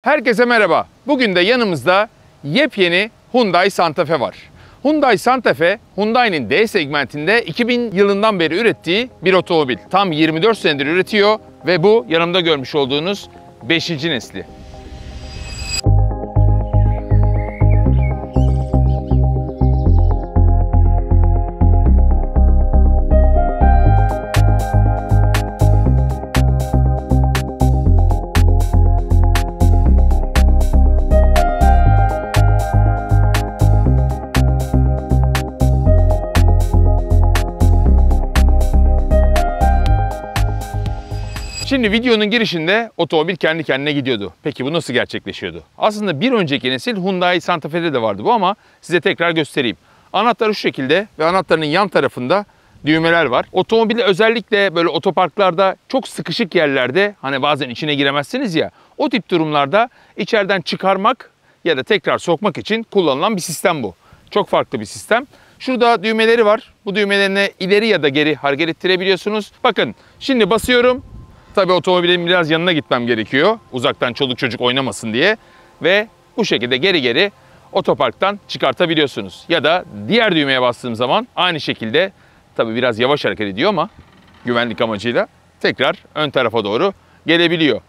Herkese merhaba. Bugün de yanımızda yepyeni Hyundai Santa Fe var. Hyundai Santa Fe, Hyundai'nin D segmentinde 2000 yılından beri ürettiği bir otomobil. Tam 24 senedir üretiyor ve bu yanımda görmüş olduğunuz 5. nesli. Şimdi videonun girişinde otomobil kendi kendine gidiyordu. Peki bu nasıl gerçekleşiyordu? Aslında bir önceki nesil Hyundai Santa Fe'de de vardı bu ama size tekrar göstereyim. Anahtarı şu şekilde ve anahtarın yan tarafında düğmeler var. Otomobili özellikle böyle otoparklarda çok sıkışık yerlerde hani bazen içine giremezsiniz ya, o tip durumlarda içeriden çıkarmak ya da tekrar sokmak için kullanılan bir sistem bu. Çok farklı bir sistem. Şurada düğmeleri var. Bu düğmelerine ileri ya da geri hareket ettirebiliyorsunuz. Bakın şimdi basıyorum. Tabii otomobilin biraz yanına gitmem gerekiyor. Uzaktan çoluk çocuk oynamasın diye. Ve bu şekilde geri geri otoparktan çıkartabiliyorsunuz. Ya da diğer düğmeye bastığım zaman aynı şekilde tabii biraz yavaş hareket ediyor ama güvenlik amacıyla tekrar ön tarafa doğru gelebiliyor.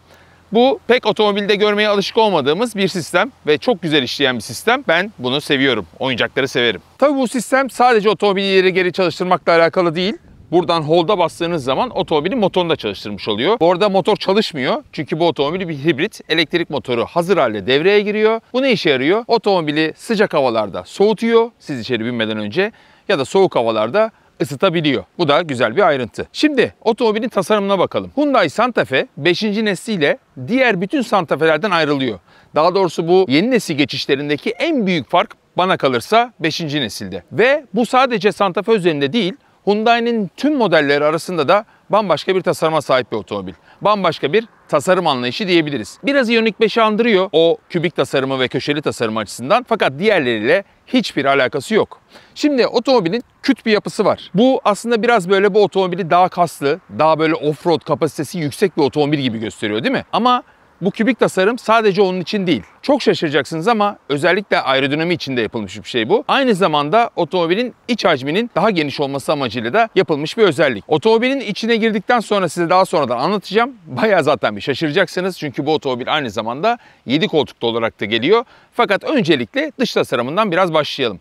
Bu pek otomobilde görmeye alışık olmadığımız bir sistem ve çok güzel işleyen bir sistem. Ben bunu seviyorum. Oyuncakları severim. Tabii bu sistem sadece otomobili ileri geri çalıştırmakla alakalı değil. Buradan hold'a bastığınız zaman otomobilin motorunu da çalıştırmış oluyor. Bu arada motor çalışmıyor. Çünkü bu otomobil bir hibrit. Elektrik motoru hazır halde devreye giriyor. Bu ne işe yarıyor? Otomobili sıcak havalarda soğutuyor siz içeri binmeden önce ya da soğuk havalarda ısıtabiliyor. Bu da güzel bir ayrıntı. Şimdi otomobilin tasarımına bakalım. Hyundai Santa Fe 5. nesliyle diğer bütün Santa Fe'lerden ayrılıyor. Daha doğrusu bu yeni nesil geçişlerindeki en büyük fark bana kalırsa 5. nesilde. Ve bu sadece Santa Fe üzerinde değil, Hyundai'nin tüm modelleri arasında da bambaşka bir tasarıma sahip bir otomobil. Bambaşka bir tasarım anlayışı diyebiliriz. Biraz Ioniq 5'i andırıyor o kübik tasarımı ve köşeli tasarım açısından. Fakat diğerleriyle hiçbir alakası yok. Şimdi otomobilin küt bir yapısı var. Bu aslında biraz böyle bu otomobili daha kaslı, daha böyle off-road kapasitesi yüksek bir otomobil gibi gösteriyor değil mi? Ama bu kübik tasarım sadece onun için değil. Çok şaşıracaksınız ama özellikle aerodinami içinde yapılmış bir şey bu. Aynı zamanda otomobilin iç hacminin daha geniş olması amacıyla da yapılmış bir özellik. Otomobilin içine girdikten sonra size daha sonradan anlatacağım. Bayağı zaten bir şaşıracaksınız çünkü bu otomobil aynı zamanda 7 koltuklu olarak da geliyor. Fakat öncelikle dış tasarımından biraz başlayalım.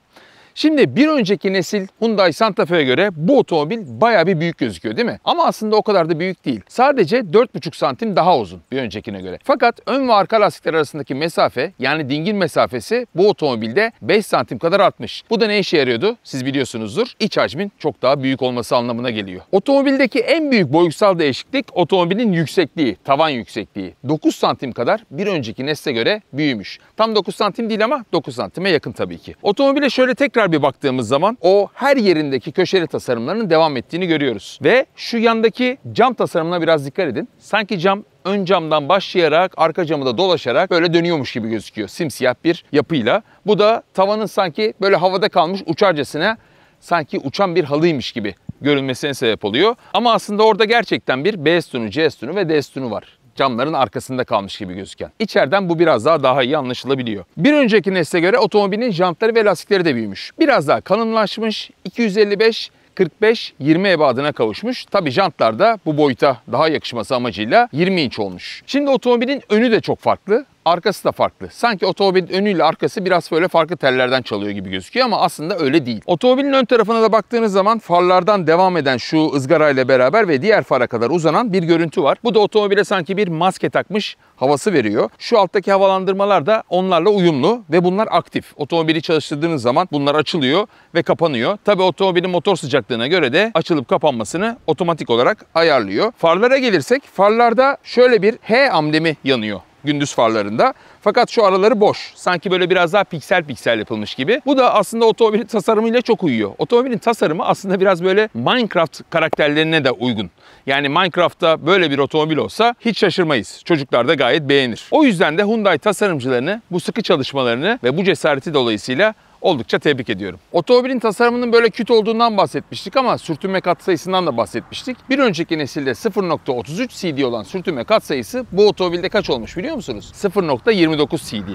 Şimdi bir önceki nesil Hyundai Santa Fe'ye göre bu otomobil bayağı bir büyük gözüküyor değil mi? Ama aslında o kadar da büyük değil. Sadece 4,5 santim daha uzun bir öncekine göre. Fakat ön ve arka lastikler arasındaki mesafe yani dingil mesafesi bu otomobilde 5 santim kadar artmış. Bu da ne işe yarıyordu? Siz biliyorsunuzdur. İç hacmin çok daha büyük olması anlamına geliyor. Otomobildeki en büyük boyutsal değişiklik otomobilin yüksekliği, tavan yüksekliği. 9 santim kadar bir önceki nesle göre büyümüş. Tam 9 santim değil ama 9 santime yakın tabii ki. Otomobile şöyle tekrar bir baktığımız zaman o her yerindeki köşeli tasarımlarının devam ettiğini görüyoruz. Ve şu yandaki cam tasarımına biraz dikkat edin. Sanki cam ön camdan başlayarak arka camı da dolaşarak böyle dönüyormuş gibi gözüküyor. Simsiyah bir yapıyla. Bu da tavanın sanki böyle havada kalmış uçarcasına sanki uçan bir halıymış gibi görünmesine sebep oluyor. Ama aslında orada gerçekten bir B sütunu, C sütunu ve D sütunu var. Camların arkasında kalmış gibi gözüken. İçeriden bu biraz daha iyi anlaşılabiliyor. Bir önceki nesle göre otomobilin jantları ve lastikleri de büyümüş. Biraz daha kalınlaşmış, 255 45-20 ebadına kavuşmuş. Tabii jantlar da bu boyuta daha yakışması amacıyla 20 inç olmuş. Şimdi otomobilin önü de çok farklı. Arkası da farklı. Sanki otomobilin önüyle arkası biraz böyle farklı tellerden çalıyor gibi gözüküyor ama aslında öyle değil. Otomobilin ön tarafına da baktığınız zaman farlardan devam eden şu ızgarayla beraber ve diğer fara kadar uzanan bir görüntü var. Bu da otomobile sanki bir maske takmış havası veriyor. Şu alttaki havalandırmalar da onlarla uyumlu ve bunlar aktif. Otomobili çalıştırdığınız zaman bunlar açılıyor ve kapanıyor. Tabii otomobilin motor sıcaklığına göre de açılıp kapanmasını otomatik olarak ayarlıyor. Farlara gelirsek farlarda şöyle bir H amblemi yanıyor gündüz farlarında. Fakat şu araları boş. Sanki böyle biraz daha piksel piksel yapılmış gibi. Bu da aslında otomobilin tasarımıyla çok uyuyor. Otomobilin tasarımı aslında biraz böyle Minecraft karakterlerine de uygun. Yani Minecraft'ta böyle bir otomobil olsa hiç şaşırmayız. Çocuklar da gayet beğenir. O yüzden de Hyundai tasarımcılarını bu sıkı çalışmalarını ve bu cesareti dolayısıyla Oldukça tebrik ediyorum. Otomobilin tasarımının böyle küt olduğundan bahsetmiştik ama sürtünme katsayısından da bahsetmiştik. Bir önceki nesilde 0.33 CD olan sürtünme katsayısı bu otomobilde kaç olmuş biliyor musunuz? 0.29 CD.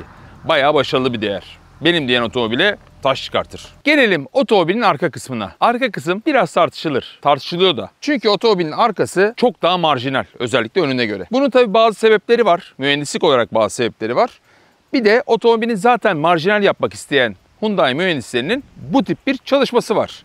Bayağı başarılı bir değer. Benim diyen otomobile taş çıkartır. Gelelim otomobilin arka kısmına. Arka kısım biraz tartışılır. Tartışılıyor da. Çünkü otomobilin arkası çok daha marjinal. Özellikle önüne göre. Bunun tabii bazı sebepleri var. Mühendislik olarak bazı sebepleri var. Bir de otomobilin zaten marjinal yapmak isteyen Hyundai mühendislerinin bu tip bir çalışması var.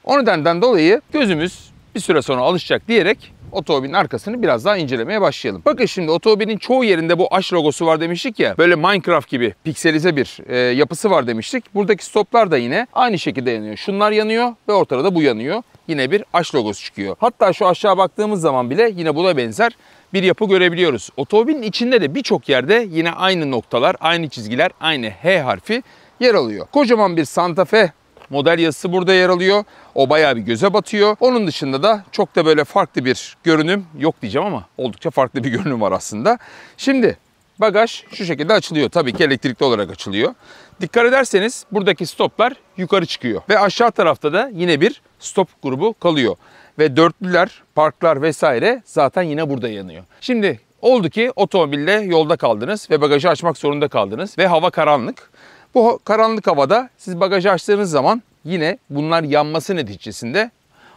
O nedenden dolayı gözümüz bir süre sonra alışacak diyerek otomobilin arkasını biraz daha incelemeye başlayalım. Bakın şimdi otomobilin çoğu yerinde bu H logosu var demiştik ya. Böyle Minecraft gibi pikselize bir yapısı var demiştik. Buradaki stoplar da yine aynı şekilde yanıyor. Şunlar yanıyor ve ortada da bu yanıyor. Yine bir H logosu çıkıyor. Hatta şu aşağı baktığımız zaman bile yine buna benzer bir yapı görebiliyoruz. Otomobilin içinde de birçok yerde yine aynı noktalar, aynı çizgiler, aynı H harfi yer alıyor. Kocaman bir Santa Fe model yazısı burada yer alıyor. O bayağı bir göze batıyor. Onun dışında da çok da böyle farklı bir görünüm yok diyeceğim ama oldukça farklı bir görünüm var aslında. Şimdi bagaj şu şekilde açılıyor. Tabii ki elektrikli olarak açılıyor. Dikkat ederseniz buradaki stoplar yukarı çıkıyor. Ve aşağı tarafta da yine bir stop grubu kalıyor. Ve dörtlüler, parklar vesaire zaten yine burada yanıyor. Şimdi oldu ki otomobille yolda kaldınız ve bagajı açmak zorunda kaldınız ve hava karanlık. Bu karanlık havada siz bagajı açtığınız zaman yine bunlar yanması neticesinde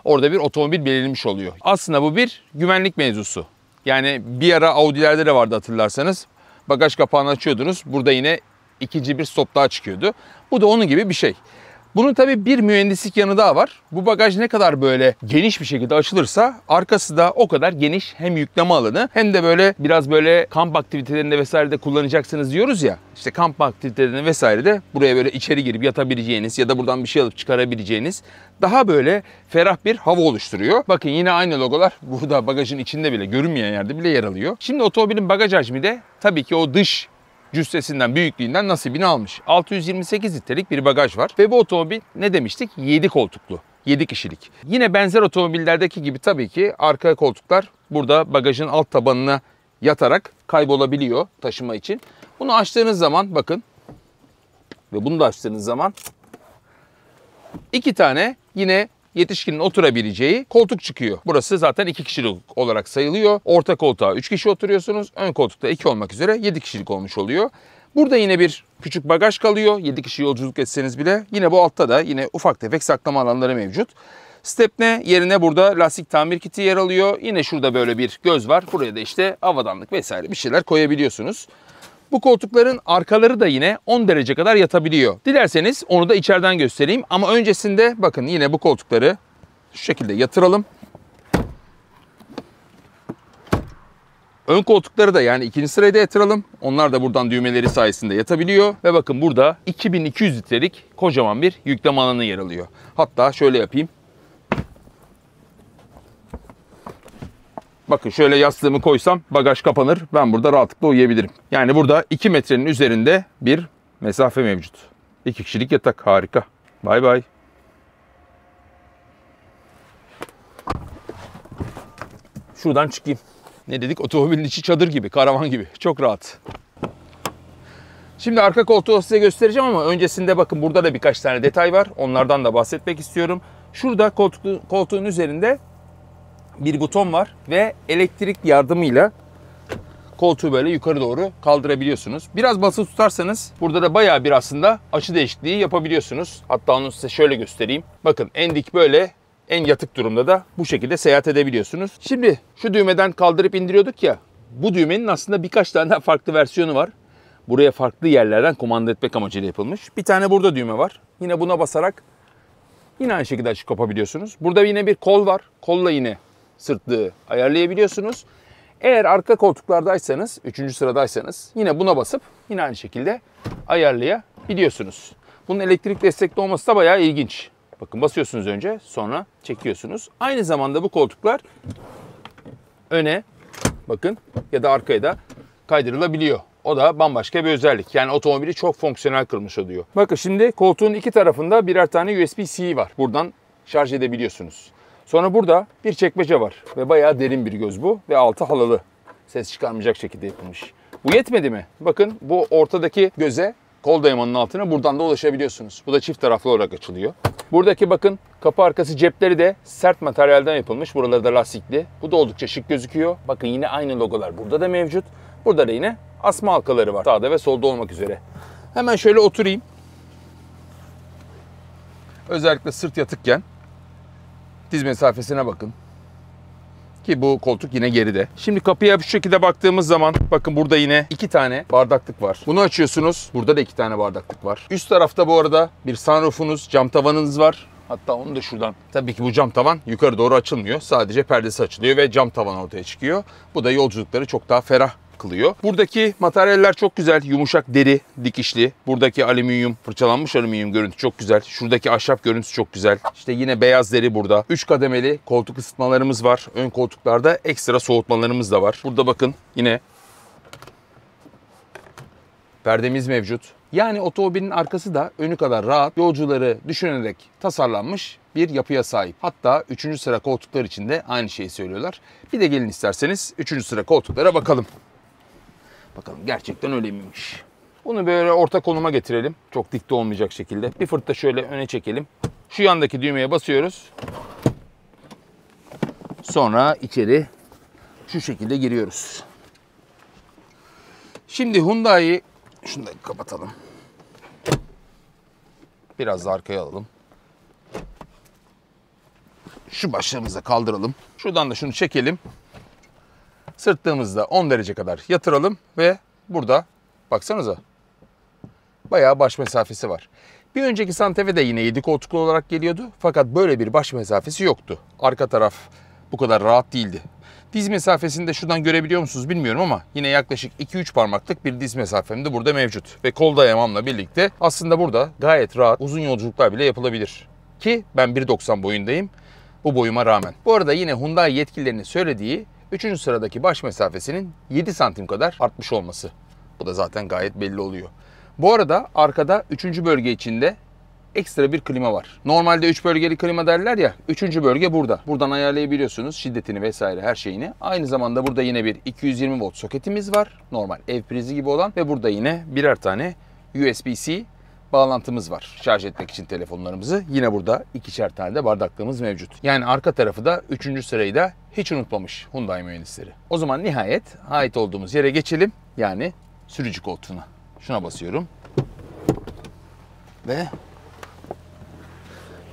orada bir otomobil belirlenmiş oluyor. Aslında bu bir güvenlik mevzusu. Yani bir ara Audi'lerde de vardı hatırlarsanız. Bagaj kapağını açıyordunuz. Burada yine ikinci bir stop daha çıkıyordu. Bu da onun gibi bir şey. Bunun tabii bir mühendislik yanı daha var. Bu bagaj ne kadar böyle geniş bir şekilde açılırsa arkası da o kadar geniş, hem yükleme alanı hem de böyle biraz böyle kamp aktivitelerinde vesairede kullanacaksınız diyoruz ya. İşte kamp aktivitelerinde vesairede buraya böyle içeri girip yatabileceğiniz ya da buradan bir şey alıp çıkarabileceğiniz daha böyle ferah bir hava oluşturuyor. Bakın yine aynı logolar burada bagajın içinde bile, görünmeyen yerde bile yer alıyor. Şimdi otomobilin bagaj hacmi de tabii ki o dış cüssesinden, büyüklüğünden nasibini almış. 628 litrelik bir bagaj var ve bu otomobil ne demiştik? 7 koltuklu, 7 kişilik. Yine benzer otomobillerdeki gibi tabii ki arka koltuklar burada bagajın alt tabanına yatarak kaybolabiliyor taşıma için. Bunu açtığınız zaman bakın ve bunu da açtığınız zaman iki tane yine yetişkinin oturabileceği koltuk çıkıyor. Burası zaten 2 kişilik olarak sayılıyor. Orta koltuğa 3 kişi oturuyorsunuz. Ön koltukta 2 olmak üzere 7 kişilik olmuş oluyor. Burada yine bir küçük bagaj kalıyor. 7 kişi yolculuk etseniz bile. Yine bu altta da yine ufak tefek saklama alanları mevcut. Stepne yerine burada lastik tamir kiti yer alıyor. Yine şurada böyle bir göz var. Buraya da işte havadanlık vesaire bir şeyler koyabiliyorsunuz. Bu koltukların arkaları da yine 10 derece kadar yatabiliyor. Dilerseniz onu da içeriden göstereyim. Ama öncesinde bakın yine bu koltukları şu şekilde yatıralım. Ön koltukları da yani ikinci sıraya da yatıralım. Onlar da buradan düğmeleri sayesinde yatabiliyor. Ve bakın burada 2200 litrelik kocaman bir yükleme alanı yer alıyor. Hatta şöyle yapayım. Bakın şöyle yastığımı koysam bagaj kapanır. Ben burada rahatlıkla uyuyabilirim. Yani burada 2 metrenin üzerinde bir mesafe mevcut. 2 kişilik yatak, harika. Bay bay. Şuradan çıkayım. Ne dedik? Otomobilin içi çadır gibi, karavan gibi. Çok rahat. Şimdi arka koltuğu size göstereceğim ama öncesinde bakın burada da birkaç tane detay var. Onlardan da bahsetmek istiyorum. Şurada koltuğun üzerinde bir buton var ve elektrik yardımıyla koltuğu böyle yukarı doğru kaldırabiliyorsunuz. Biraz basılı tutarsanız burada da bayağı bir aslında açı değişikliği yapabiliyorsunuz. Hatta onu size şöyle göstereyim. Bakın en dik böyle, en yatık durumda da bu şekilde seyahat edebiliyorsunuz. Şimdi şu düğmeden kaldırıp indiriyorduk ya. Bu düğmenin aslında birkaç tane farklı versiyonu var. Buraya farklı yerlerden kumanda etmek amacıyla yapılmış. Bir tane burada düğme var. Yine buna basarak yine aynı şekilde açıp kapabiliyorsunuz. Burada yine bir kol var. Kolla yine sırtlığı ayarlayabiliyorsunuz. Eğer arka koltuklardaysanız, 3. sıradaysanız yine buna basıp yine aynı şekilde ayarlayabiliyorsunuz. Bunun elektrik destekli olması da bayağı ilginç. Bakın basıyorsunuz önce, sonra çekiyorsunuz. Aynı zamanda bu koltuklar öne bakın ya da arkaya da kaydırılabiliyor. O da bambaşka bir özellik. Yani otomobili çok fonksiyonel kılmış oluyor. Bakın şimdi koltuğun iki tarafında birer tane USB-C var. Buradan şarj edebiliyorsunuz. Sonra burada bir çekmece var ve bayağı derin bir göz bu ve altı halalı. Ses çıkarmayacak şekilde yapılmış. Bu yetmedi mi? Bakın bu ortadaki göze kol dayamanın altına buradan da ulaşabiliyorsunuz. Bu da çift taraflı olarak açılıyor. Buradaki bakın kapı arkası cepleri de sert materyalden yapılmış. Buraları da lastikli. Bu da oldukça şık gözüküyor. Bakın yine aynı logolar burada da mevcut. Burada da yine asma halkaları var. Sağda ve solda olmak üzere. Hemen şöyle oturayım. Özellikle sırt yatıkken diz mesafesine bakın. Ki bu koltuk yine geride. Şimdi kapıya bu şekilde baktığımız zaman bakın burada yine 2 tane bardaklık var. Bunu açıyorsunuz. Burada da 2 tane bardaklık var. Üst tarafta bu arada bir sunroofunuz, cam tavanınız var. Hatta onu da şuradan. Tabii ki bu cam tavan yukarı doğru açılmıyor. Sadece perdesi açılıyor ve cam tavan ortaya çıkıyor. Bu da yolculukları çok daha ferah kılıyor. Buradaki materyaller çok güzel. Yumuşak deri, dikişli. Buradaki alüminyum, fırçalanmış alüminyum görüntü çok güzel. Şuradaki ahşap görüntüsü çok güzel. İşte yine beyaz deri burada. 3 kademeli koltuk ısıtmalarımız var. Ön koltuklarda ekstra soğutmalarımız da var. Burada bakın yine perdemiz mevcut. Yani otomobilin arkası da önü kadar rahat, yolcuları düşünerek tasarlanmış bir yapıya sahip. Hatta 3. sıra koltuklar için de aynı şeyi söylüyorlar. Bir de gelin isterseniz 3. sıra koltuklara bakalım. Bakalım gerçekten öyle miymiş? Bunu böyle orta konuma getirelim. Çok dikte olmayacak şekilde. Bir fırt da şöyle öne çekelim. Şu yandaki düğmeye basıyoruz. Sonra içeri şu şekilde giriyoruz. Şimdi Hyundai, şunu da kapatalım. Biraz da arkaya alalım. Şu başlarımızı da kaldıralım. Şuradan da şunu çekelim. Sırtlarımızı da 10 derece kadar yatıralım ve burada baksanıza bayağı baş mesafesi var. Bir önceki Santa Fe de yine 7 koltuklu olarak geliyordu. Fakat böyle bir baş mesafesi yoktu. Arka taraf bu kadar rahat değildi. Diz mesafesini de şuradan görebiliyor musunuz bilmiyorum ama yine yaklaşık 2-3 parmaklık bir diz mesafem de burada mevcut. Ve kol dayamamla birlikte aslında burada gayet rahat uzun yolculuklar bile yapılabilir. Ki ben 1.90 boyundayım bu boyuma rağmen. Bu arada yine Hyundai yetkililerinin söylediği 3. sıradaki baş mesafesinin 7 santim kadar artmış olması. Bu da zaten gayet belli oluyor. Bu arada arkada 3. bölge içinde ekstra bir klima var. Normalde 3 bölgeli klima derler ya, 3. bölge burada. Buradan ayarlayabiliyorsunuz şiddetini vesaire her şeyini. Aynı zamanda burada yine bir 220 volt soketimiz var. Normal ev prizi gibi olan ve burada yine birer tane USB-C bağlantımız var. Şarj etmek için telefonlarımızı. Yine burada 2'şer tane de bardaklığımız mevcut. Yani arka tarafı da 3. sırayı da hiç unutmamış Hyundai mühendisleri. O zaman nihayet ait olduğumuz yere geçelim. Yani sürücü koltuğuna. Şuna basıyorum. Ve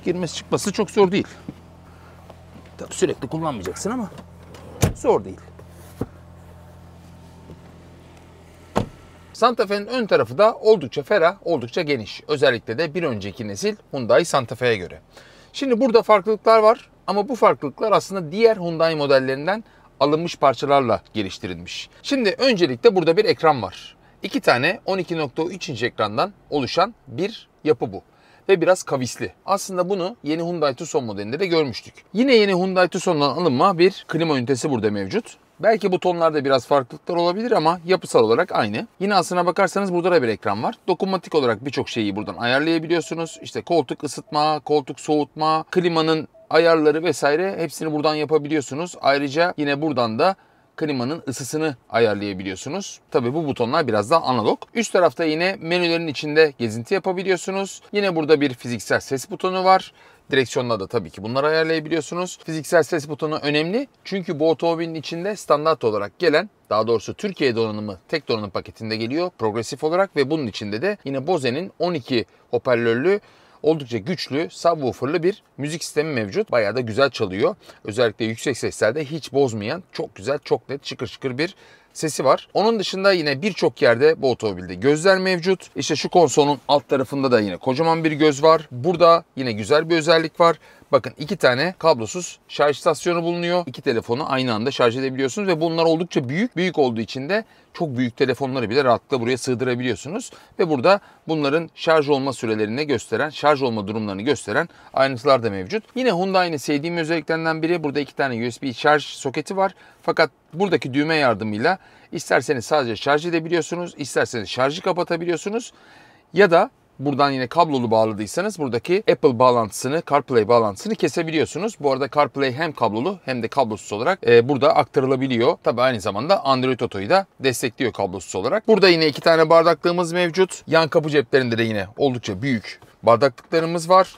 girmesi çıkması çok zor değil. Tabii sürekli kullanmayacaksın ama zor değil. Santa Fe'nin ön tarafı da oldukça ferah, oldukça geniş. Özellikle de bir önceki nesil Hyundai Santa Fe'ye göre. Şimdi burada farklılıklar var ama bu farklılıklar aslında diğer Hyundai modellerinden alınmış parçalarla geliştirilmiş. Şimdi öncelikle burada bir ekran var. 2 tane 12.3 inç ekrandan oluşan bir yapı bu. Ve biraz kavisli. Aslında bunu yeni Hyundai Tucson modelinde de görmüştük. Yine yeni Hyundai Tucson'dan alınma bir klima ünitesi burada mevcut. Belki butonlarda biraz farklılıklar olabilir ama yapısal olarak aynı. Yine aslına bakarsanız burada da bir ekran var. Dokunmatik olarak birçok şeyi buradan ayarlayabiliyorsunuz. İşte koltuk ısıtma, koltuk soğutma, klimanın ayarları vesaire hepsini buradan yapabiliyorsunuz. Ayrıca yine buradan da klimanın ısısını ayarlayabiliyorsunuz. Tabii bu butonlar biraz daha analog. Üst tarafta yine menülerin içinde gezinti yapabiliyorsunuz. Yine burada bir fiziksel ses butonu var. Direksiyonda da tabii ki bunları ayarlayabiliyorsunuz. Fiziksel ses butonu önemli. Çünkü bu otomobilin içinde standart olarak gelen, daha doğrusu Türkiye donanımı tek donanım paketinde geliyor progresif olarak ve bunun içinde de yine Bose'nin 12 hoparlörlü oldukça güçlü, subwooferlı bir müzik sistemi mevcut. Bayağı da güzel çalıyor. Özellikle yüksek seslerde hiç bozmayan, çok güzel, çok net, şıkır şıkır bir sesi var. Onun dışında yine birçok yerde bu otomobilde gözler mevcut. İşte şu konsolun alt tarafında da yine kocaman bir göz var. Burada yine güzel bir özellik var. Bakın 2 tane kablosuz şarj istasyonu bulunuyor. 2 telefonu aynı anda şarj edebiliyorsunuz ve bunlar oldukça büyük. Büyük olduğu için de çok büyük telefonları bile rahatlıkla buraya sığdırabiliyorsunuz. Ve burada bunların şarj olma sürelerini gösteren, şarj olma durumlarını gösteren ayrıntılar da mevcut. Yine Hyundai'nin sevdiğim özelliklerinden biri burada 2 tane USB şarj soketi var. Fakat buradaki düğme yardımıyla isterseniz sadece şarj edebiliyorsunuz, isterseniz şarjı kapatabiliyorsunuz ya da buradan yine kablolu bağladıysanız buradaki Apple bağlantısını, CarPlay bağlantısını kesebiliyorsunuz. Bu arada CarPlay hem kablolu hem de kablosuz olarak burada aktarılabiliyor. Tabii aynı zamanda Android Auto'yu da destekliyor kablosuz olarak. Burada yine 2 tane bardaklığımız mevcut. Yan kapı ceplerinde de yine oldukça büyük bardaklıklarımız var.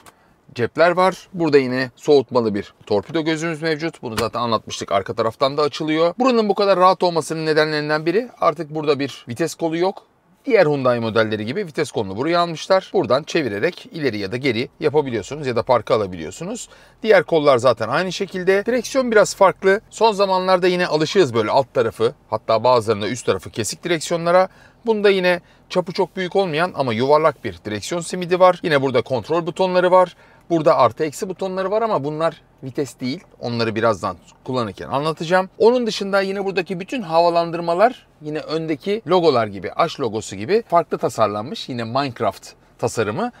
Cepler var. Burada yine soğutmalı bir torpido gözümüz mevcut. Bunu zaten anlatmıştık. Arka taraftan da açılıyor. Buranın bu kadar rahat olmasının nedenlerinden biri artık burada bir vites kolu yok. Diğer Hyundai modelleri gibi vites kolunu buraya almışlar. Buradan çevirerek ileri ya da geri yapabiliyorsunuz ya da parka alabiliyorsunuz. Diğer kollar zaten aynı şekilde. Direksiyon biraz farklı. Son zamanlarda yine alışığız böyle alt tarafı, hatta bazılarında üst tarafı kesik direksiyonlara. Bunda yine çapı çok büyük olmayan ama yuvarlak bir direksiyon simidi var. Yine burada kontrol butonları var. Burada artı eksi butonları var ama bunlar vites değil. Onları birazdan kullanırken anlatacağım. Onun dışında yine buradaki bütün havalandırmalar yine öndeki logolar gibi, Aş logosu gibi farklı tasarlanmış. Yine Minecraft tasarımı.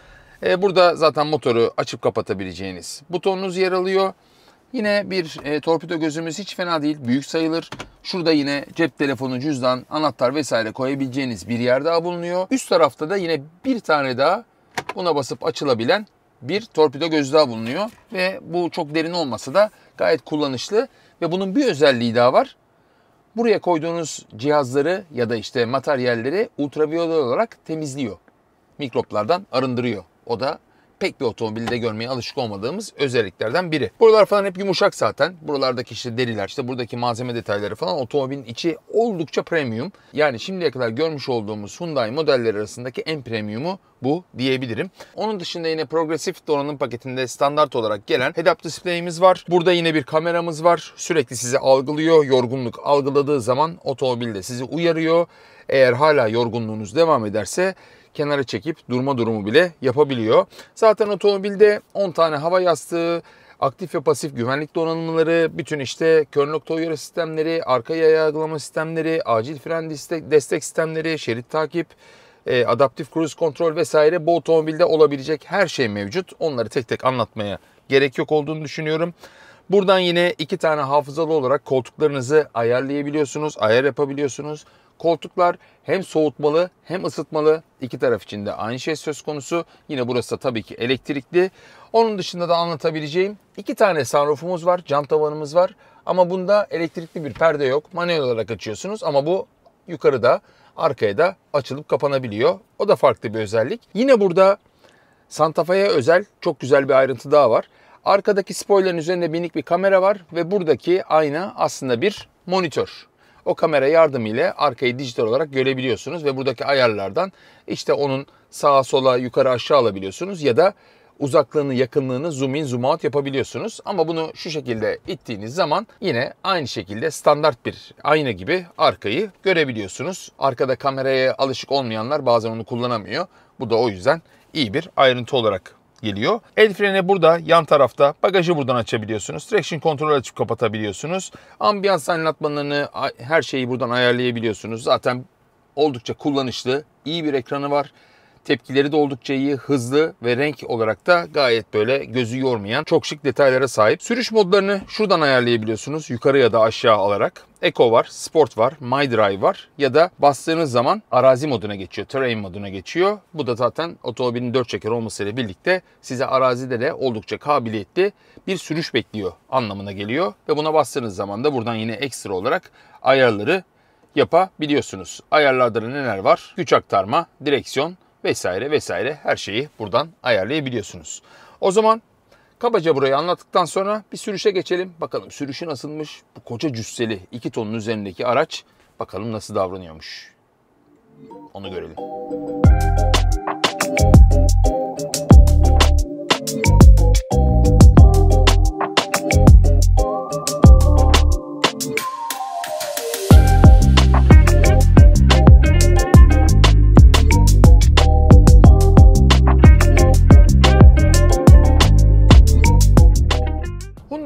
Burada zaten motoru açıp kapatabileceğiniz butonunuz yer alıyor. Yine bir torpido gözümüz hiç fena değil. Büyük sayılır. Şurada yine cep telefonu, cüzdan, anahtar vesaire koyabileceğiniz bir yer daha bulunuyor. Üst tarafta da yine bir tane daha buna basıp açılabilen bir torpido gözü daha bulunuyor. Ve bu çok derin olmasa da gayet kullanışlı. Ve bunun bir özelliği daha var. Buraya koyduğunuz cihazları ya da işte materyalleri ultraviyole olarak temizliyor. Mikroplardan arındırıyor. O da pek bir otomobilde görmeye alışık olmadığımız özelliklerden biri. Buralar falan hep yumuşak zaten. Buralardaki işte deriler, işte buradaki malzeme detayları falan, otomobilin içi oldukça premium. Yani şimdiye kadar görmüş olduğumuz Hyundai modelleri arasındaki en premiumu bu diyebilirim. Onun dışında yine progresif donanım paketinde standart olarak gelen head-up display'imiz var. Burada yine bir kameramız var. Sürekli sizi algılıyor. Yorgunluk algıladığı zaman otomobilde sizi uyarıyor. Eğer hala yorgunluğunuz devam ederse kenara çekip durma durumu bile yapabiliyor. Zaten otomobilde 10 tane hava yastığı, aktif ve pasif güvenlik donanımları, bütün işte kör nokta uyarı sistemleri, arka yaya algılama sistemleri, acil fren destek sistemleri, şerit takip, adaptif cruise kontrol vesaire, bu otomobilde olabilecek her şey mevcut. Onları tek tek anlatmaya gerek yok olduğunu düşünüyorum. Buradan yine 2 tane hafızalı olarak koltuklarınızı ayarlayabiliyorsunuz, ayar yapabiliyorsunuz. Koltuklar hem soğutmalı hem ısıtmalı. İki taraf için de aynı şey söz konusu. Yine burası da tabii ki elektrikli. Onun dışında da anlatabileceğim 2 tane sunroofumuz var, cam tavanımız var. Ama bunda elektrikli bir perde yok. Manuel olarak açıyorsunuz ama bu yukarıda, arkaya da açılıp kapanabiliyor. O da farklı bir özellik. Yine burada Santa Fe'ye özel çok güzel bir ayrıntı daha var. Arkadaki spoilerın üzerinde minik bir kamera var ve buradaki ayna aslında bir monitör. O kamera yardımıyla arkayı dijital olarak görebiliyorsunuz ve buradaki ayarlardan işte onun sağa sola yukarı aşağı alabiliyorsunuz ya da uzaklığını, yakınlığını zoom in zoom out yapabiliyorsunuz. Ama bunu şu şekilde ittiğiniz zaman yine aynı şekilde standart bir ayna gibi arkayı görebiliyorsunuz. Arkada kameraya alışık olmayanlar bazen onu kullanamıyor. Bu da o yüzden iyi bir ayrıntı olarak geliyor. El freni burada yan tarafta. Bagajı buradan açabiliyorsunuz. Traction kontrol açıp kapatabiliyorsunuz. Ambiyans aydınlatmalarını, her şeyi buradan ayarlayabiliyorsunuz. Zaten oldukça kullanışlı, iyi bir ekranı var. Tepkileri de oldukça iyi, hızlı ve renk olarak da gayet böyle gözü yormayan çok şık detaylara sahip. Sürüş modlarını şuradan ayarlayabiliyorsunuz. Yukarı ya da aşağı alarak. Eco var, Sport var, My Drive var ya da bastığınız zaman arazi moduna geçiyor, terrain moduna geçiyor. Bu da zaten otomobilin 4 çeker olmasıyla birlikte size arazide de oldukça kabiliyetli bir sürüş bekliyor anlamına geliyor. Ve buna bastığınız zaman da buradan yine ekstra olarak ayarları yapabiliyorsunuz. Ayarlarda neler var? Güç aktarma, direksiyon vesaire vesaire, her şeyi buradan ayarlayabiliyorsunuz. O zaman kabaca burayı anlattıktan sonra bir sürüşe geçelim. Bakalım sürüşü nasılmış? Bu koca cüsseli 2 tonun üzerindeki araç bakalım nasıl davranıyormuş. Onu görelim.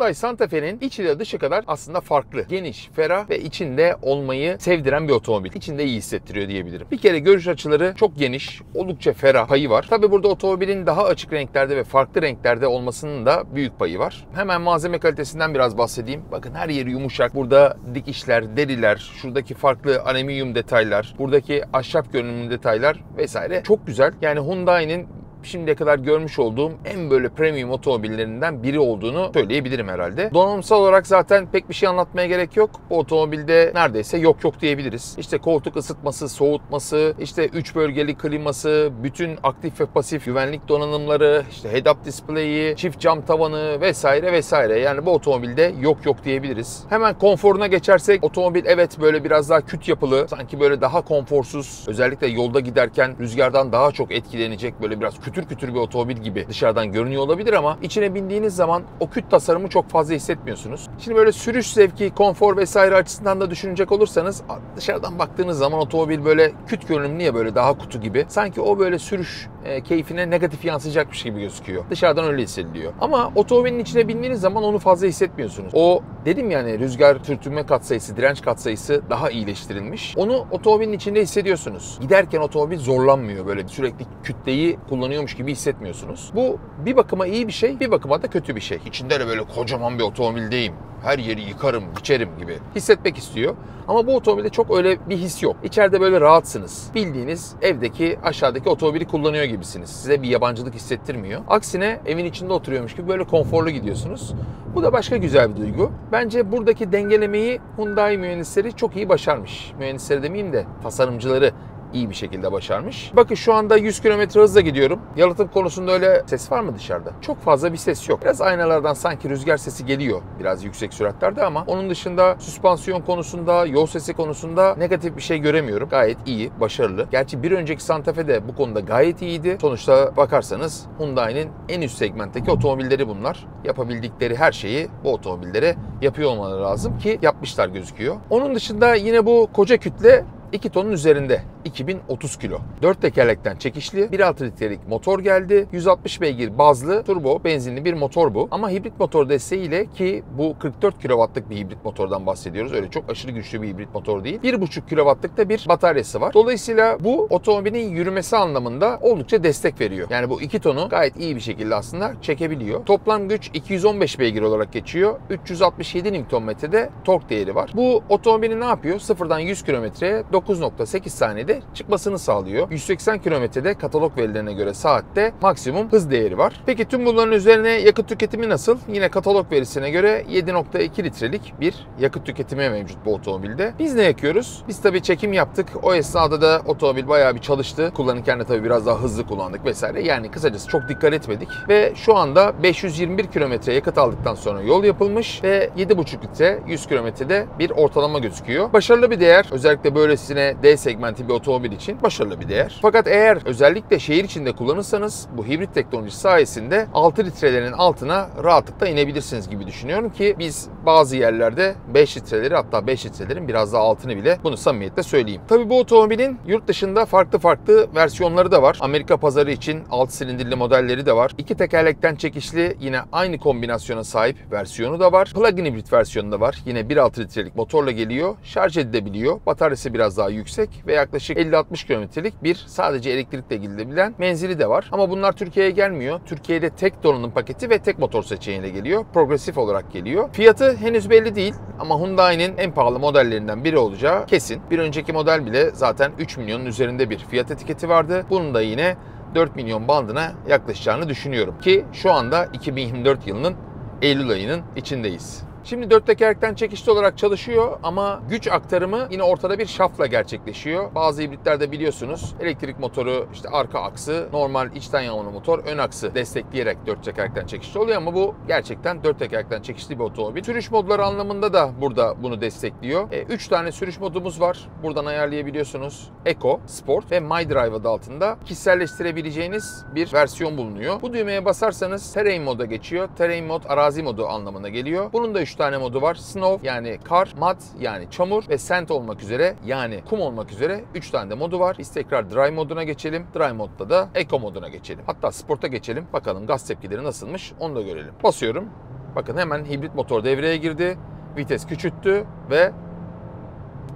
Hyundai Santa Fe'nin içi de dışı kadar aslında farklı. Geniş, ferah ve içinde olmayı sevdiren bir otomobil. İçinde iyi hissettiriyor diyebilirim. Bir kere görüş açıları çok geniş, oldukça ferah payı var. Tabi burada otomobilin daha açık renklerde ve farklı renklerde olmasının da büyük payı var. Hemen malzeme kalitesinden biraz bahsedeyim. Bakın her yeri yumuşak. Burada dikişler, deriler, şuradaki farklı alüminyum detaylar, buradaki ahşap görünümlü detaylar vesaire çok güzel. Yani Hyundai'nin şimdiye kadar görmüş olduğum en böyle premium otomobillerinden biri olduğunu söyleyebilirim herhalde. Donanımsal olarak zaten pek bir şey anlatmaya gerek yok. Bu otomobilde neredeyse yok diyebiliriz. İşte koltuk ısıtması, soğutması, işte 3 bölgeli kliması, bütün aktif ve pasif güvenlik donanımları, işte head-up display'i, çift cam tavanı vesaire vesaire. Yani bu otomobilde yok diyebiliriz. Hemen konforuna geçersek otomobil evet böyle biraz daha küt yapılı, sanki böyle daha konforsuz, özellikle yolda giderken rüzgardan daha çok etkilenecek böyle biraz kütür bir otomobil gibi dışarıdan görünüyor olabilir ama içine bindiğiniz zaman o küt tasarımı çok fazla hissetmiyorsunuz. Şimdi böyle sürüş zevki, konfor vesaire açısından da düşünecek olursanız dışarıdan baktığınız zaman otomobil böyle küt görünümlü, niye böyle daha kutu gibi. Sanki o böyle sürüş keyfine negatif yansıyacakmış gibi gözüküyor. Dışarıdan öyle hissediliyor. Ama otomobilin içine bindiğiniz zaman onu fazla hissetmiyorsunuz. O dedim yani rüzgar sürtünme katsayısı, direnç katsayısı daha iyileştirilmiş. Onu otomobilin içinde hissediyorsunuz. Giderken otomobil zorlanmıyor. Böyle sürekli kütleyi kullanıyormuş gibi hissetmiyorsunuz. Bu bir bakıma iyi bir şey, bir bakıma da kötü bir şey. İçinde de böyle kocaman bir otomobildeyim, her yeri yıkarım, biçerim gibi hissetmek istiyor. Ama bu otomobilde çok öyle bir his yok. İçeride böyle rahatsınız. Bildiğiniz evdeki, aşağıdaki otomobili kullanıyor gibisiniz. Size bir yabancılık hissettirmiyor. Aksine evin içinde oturuyormuş gibi böyle konforlu gidiyorsunuz. Bu da başka güzel bir duygu. Bence buradaki dengelemeyi Hyundai mühendisleri çok iyi başarmış. Mühendisleri demeyeyim de tasarımcıları iyi bir şekilde başarmış. Bakın şu anda 100 km hızla gidiyorum. Yalıtım konusunda öyle ses var mı dışarıda? Çok fazla bir ses yok. Biraz aynalardan sanki rüzgar sesi geliyor biraz yüksek süratlerde ama onun dışında süspansiyon konusunda, yol sesi konusunda negatif bir şey göremiyorum. Gayet iyi, başarılı. Gerçi bir önceki Santa Fe de bu konuda gayet iyiydi. Sonuçta bakarsanız Hyundai'nin en üst segmentteki otomobilleri bunlar. Yapabildikleri her şeyi bu otomobillere yapıyor olmaları lazım ki yapmışlar gözüküyor. Onun dışında yine bu koca kütle 2 tonun üzerinde. 2030 kilo. 4 tekerlekten çekişli 1.6 litrelik motor geldi. 160 beygir bazlı turbo benzinli bir motor bu. Ama hibrit motor desteğiyle, ki bu 44 kW'lık bir hibrit motordan bahsediyoruz. Öyle çok aşırı güçlü bir hibrit motor değil. 1.5 kW'lık da bir bataryası var. Dolayısıyla bu otomobilin yürümesi anlamında oldukça destek veriyor. Yani bu 2 tonu gayet iyi bir şekilde aslında çekebiliyor. Toplam güç 215 beygir olarak geçiyor. 367 Nm'de tork değeri var. Bu otomobilin ne yapıyor? Sıfırdan 100 kilometreye 9.8 saniyede çıkmasını sağlıyor. 180 kilometrede katalog verilerine göre saatte maksimum hız değeri var. Peki tüm bunların üzerine yakıt tüketimi nasıl? Yine katalog verisine göre 7.2 litrelik bir yakıt tüketimi mevcut bu otomobilde. Biz ne yakıyoruz? Biz tabii çekim yaptık. O esnada da otomobil bayağı bir çalıştı. Kullanırken de tabii biraz daha hızlı kullandık vesaire. Yani kısacası çok dikkat etmedik. Ve şu anda 521 kilometre yakıt aldıktan sonra yol yapılmış ve 7.5 litre 100 kilometrede bir ortalama gözüküyor. Başarılı bir değer. Özellikle böylesine D segmenti bir otomobil için başarılı bir değer. Fakat eğer özellikle şehir içinde kullanırsanız bu hibrit teknoloji sayesinde 6 litrelerin altına rahatlıkla inebilirsiniz gibi düşünüyorum ki biz bazı yerlerde 5 litreleri, hatta 5 litrelerin biraz daha altını bile, bunu samimiyetle söyleyeyim. Tabii bu otomobilin yurt dışında farklı versiyonları da var. Amerika pazarı için 6 silindirli modelleri de var. 2 tekerlekten çekişli yine aynı kombinasyona sahip versiyonu da var. Plug-in hibrit versiyonu da var. Yine 1.6 litrelik motorla geliyor. Şarj edilebiliyor. Bataryası biraz daha yüksek ve yaklaşık 50-60 kilometrelik bir sadece elektrikle gidilebilen menzili de var. Ama bunlar Türkiye'ye gelmiyor. Türkiye'de tek donanım paketi ve tek motor seçeneğiyle geliyor. Progresif olarak geliyor. Fiyatı henüz belli değil ama Hyundai'nin en pahalı modellerinden biri olacağı kesin. Bir önceki model bile zaten 3 milyonun üzerinde bir fiyat etiketi vardı. Bunun da yine 4 milyon bandına yaklaşacağını düşünüyorum ki şu anda 2024 yılının Eylül ayının içindeyiz. Şimdi 4 tekerlekten çekişli olarak çalışıyor ama güç aktarımı yine ortada bir şaftla gerçekleşiyor. Bazı hibritlerde biliyorsunuz elektrik motoru, işte arka aksı, normal içten yanmalı motor, ön aksı destekleyerek 4 tekerlekten çekişli oluyor ama bu gerçekten 4 tekerlekten çekişli bir otomobil. Sürüş modları anlamında da burada bunu destekliyor. 3 tane sürüş modumuz var. Buradan ayarlayabiliyorsunuz. Eco, Sport ve My Drive adı altında kişiselleştirebileceğiniz bir versiyon bulunuyor. Bu düğmeye basarsanız Terrain moda geçiyor. Terrain mod arazi modu anlamına geliyor. Bunun da 3 tane modu var. Snow yani kar, mud yani çamur ve sand olmak üzere yani kum olmak üzere 3 tane de modu var. Biz tekrar Drive moduna geçelim. Drive modda da Eco moduna geçelim. Hatta Sport'a geçelim. Bakalım gaz tepkileri nasılmış onu da görelim. Basıyorum. Bakın hemen hibrit motor devreye girdi. Vites küçülttü ve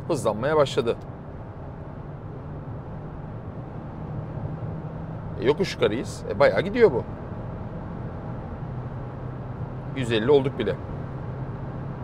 hızlanmaya başladı. Yokuş yukarıyız. Bayağı gidiyor bu. 150 olduk bile.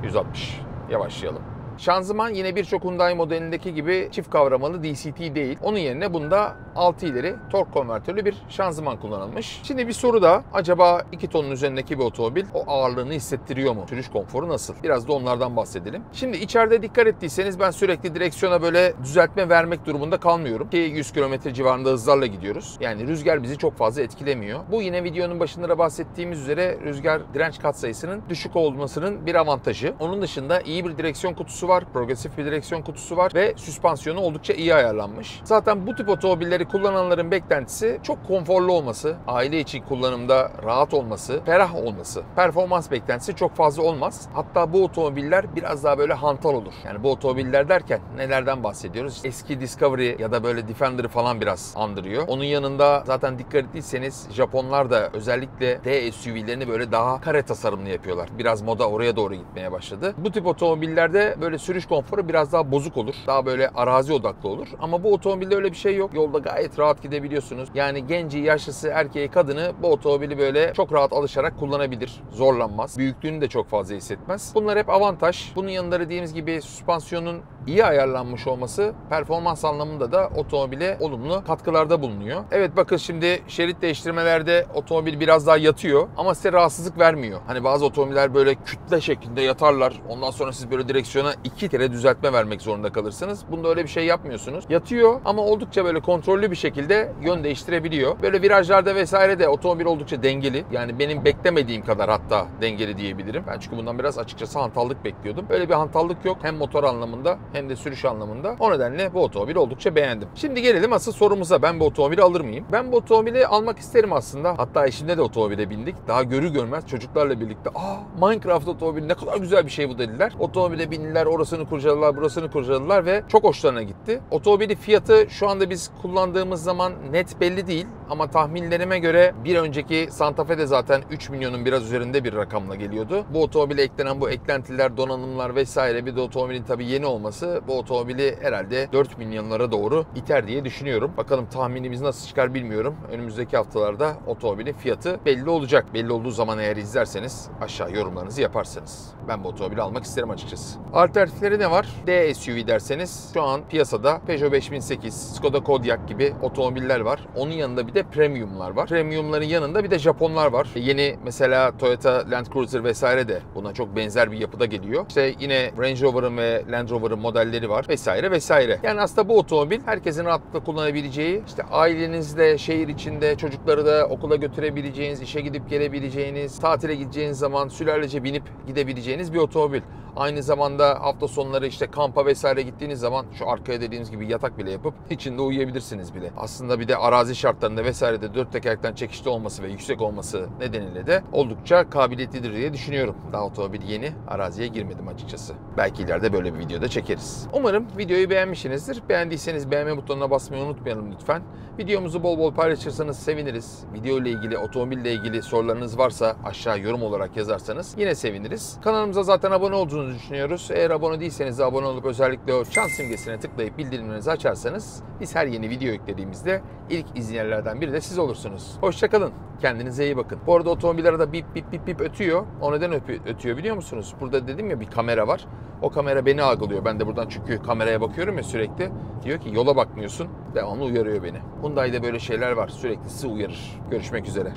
160. Yavaşlayalım. Şanzıman yine birçok Hyundai modelindeki gibi çift kavramalı DCT değil. Onun yerine bunda 6 ileri tork konvertörlü bir şanzıman kullanılmış. Şimdi bir soru da, acaba 2 tonun üzerindeki bir otomobil o ağırlığını hissettiriyor mu? Sürüş konforu nasıl? Biraz da onlardan bahsedelim. Şimdi içeride dikkat ettiyseniz ben sürekli direksiyona böyle düzeltme vermek durumunda kalmıyorum. Ki 100 km civarında hızlarla gidiyoruz. Yani rüzgar bizi çok fazla etkilemiyor. Bu yine videonun başında da bahsettiğimiz üzere rüzgar direnç katsayısının düşük olmasının bir avantajı. Onun dışında iyi bir direksiyon kutusu var, progresif bir direksiyon kutusu var ve süspansiyonu oldukça iyi ayarlanmış. Zaten bu tip otomobilleri kullananların beklentisi çok konforlu olması, aile içi kullanımda rahat olması, ferah olması. Performans beklentisi çok fazla olmaz. Hatta bu otomobiller biraz daha böyle hantal olur. Yani bu otomobiller derken nelerden bahsediyoruz? Eski Discovery ya da böyle Defender'ı falan biraz andırıyor. Onun yanında zaten dikkat ettiyseniz Japonlar da özellikle D SUV'lerini böyle daha kare tasarımlı yapıyorlar. Biraz moda oraya doğru gitmeye başladı. Bu tip otomobillerde böyle sürüş konforu biraz daha bozuk olur. Daha böyle arazi odaklı olur. Ama bu otomobilde öyle bir şey yok. Yolda gayet rahat gidebiliyorsunuz. Yani genci, yaşlısı, erkeği, kadını bu otomobili böyle çok rahat alışarak kullanabilir. Zorlanmaz. Büyüklüğünü de çok fazla hissetmez. Bunlar hep avantaj. Bunun yanında dediğimiz gibi süspansiyonun iyi ayarlanmış olması performans anlamında da otomobile olumlu katkılarda bulunuyor. Evet, bakın şimdi şerit değiştirmelerde otomobil biraz daha yatıyor ama size rahatsızlık vermiyor. Hani bazı otomobiller böyle kütle şeklinde yatarlar. Ondan sonra siz böyle direksiyona 2 kere düzeltme vermek zorunda kalırsınız. Bunda öyle bir şey yapmıyorsunuz. Yatıyor ama oldukça böyle kontrollü bir şekilde yön değiştirebiliyor. Böyle virajlarda vesaire de otomobil oldukça dengeli. Yani benim beklemediğim kadar hatta dengeli diyebilirim. Ben çünkü bundan biraz açıkçası hantallık bekliyordum. Öyle bir hantallık yok. Hem motor anlamında hem de sürüş anlamında. O nedenle bu otomobili oldukça beğendim. Şimdi gelelim asıl sorumuza. Ben bu otomobili alır mıyım? Ben bu otomobili almak isterim aslında. Hatta eşimle de otomobile bindik. Daha görür görmez çocuklarla birlikte Minecraft otomobili ne kadar güzel bir şey bu dediler. Otomobile bindiler, orasını kurcaladılar, burasını kurcaladılar ve çok hoşlarına gitti. Otomobilin fiyatı şu anda biz kullandığımız zaman net belli değil ama tahminlerime göre bir önceki Santa Fe'de zaten 3 milyonun biraz üzerinde bir rakamla geliyordu. Bu otomobile eklenen bu eklentiler, donanımlar vesaire, bir de otomobilin tabii yeni olması bu otomobili herhalde 4 milyonlara doğru iter diye düşünüyorum. Bakalım tahminimiz nasıl çıkar bilmiyorum. Önümüzdeki haftalarda otomobilin fiyatı belli olacak. Belli olduğu zaman eğer izlerseniz aşağı yorumlarınızı yaparsınız. Ben bu otomobili almak isterim açıkçası. Alternatifleri ne var? D SUV derseniz şu an piyasada Peugeot 5008, Skoda Kodiaq gibi otomobiller var. Onun yanında bir de premiumlar var. Premiumların yanında bir de Japonlar var. Yeni mesela Toyota Land Cruiser vesaire de buna çok benzer bir yapıda geliyor. İşte yine Range Rover'ın ve Land Rover'ın modelleri var vesaire vesaire. Yani aslında bu otomobil herkesin rahatlıkla kullanabileceği, işte ailenizde, şehir içinde çocukları da okula götürebileceğiniz, işe gidip gelebileceğiniz, tatile gideceğiniz zaman sülalece binip gidebileceğiniz bir otomobil. Aynı zamanda hafta sonları işte kampa vesaire gittiğiniz zaman şu arkaya dediğiniz gibi yatak bile yapıp içinde uyuyabilirsiniz bile. Aslında bir de arazi şartlarında vesairede 4 tekerlekten çekişli olması ve yüksek olması nedeniyle de oldukça kabiliyetlidir diye düşünüyorum. Daha otomobil yeni, araziye girmedim açıkçası. Belki ileride böyle bir videoda çekeriz. Umarım videoyu beğenmişsinizdir. Beğendiyseniz beğenme butonuna basmayı unutmayalım lütfen. Videomuzu bol bol paylaşırsanız seviniriz. Video ile ilgili, otomobille ilgili sorularınız varsa aşağı yorum olarak yazarsanız yine seviniriz. Kanalımıza zaten abone olduğunuzu düşünüyoruz. Eğer abone değilseniz de abone olup özellikle o çan simgesine tıklayıp bildirimlerinizi açarsanız biz her yeni video yüklediğimizde ilk izleyenlerden biri de siz olursunuz. Hoşça kalın. Kendinize iyi bakın. Bu arada otomobil arada bip bip bip bip ötüyor. O neden ötüyor biliyor musunuz? Burada dedim ya bir kamera var. O kamera beni algılıyor. Ben de buradan çünkü kameraya bakıyorum ya sürekli. Diyor ki yola bakmıyorsun. Devamlı uyarıyor beni. Hyundai'de böyle şeyler var. Sürekli sizi uyarır. Görüşmek üzere.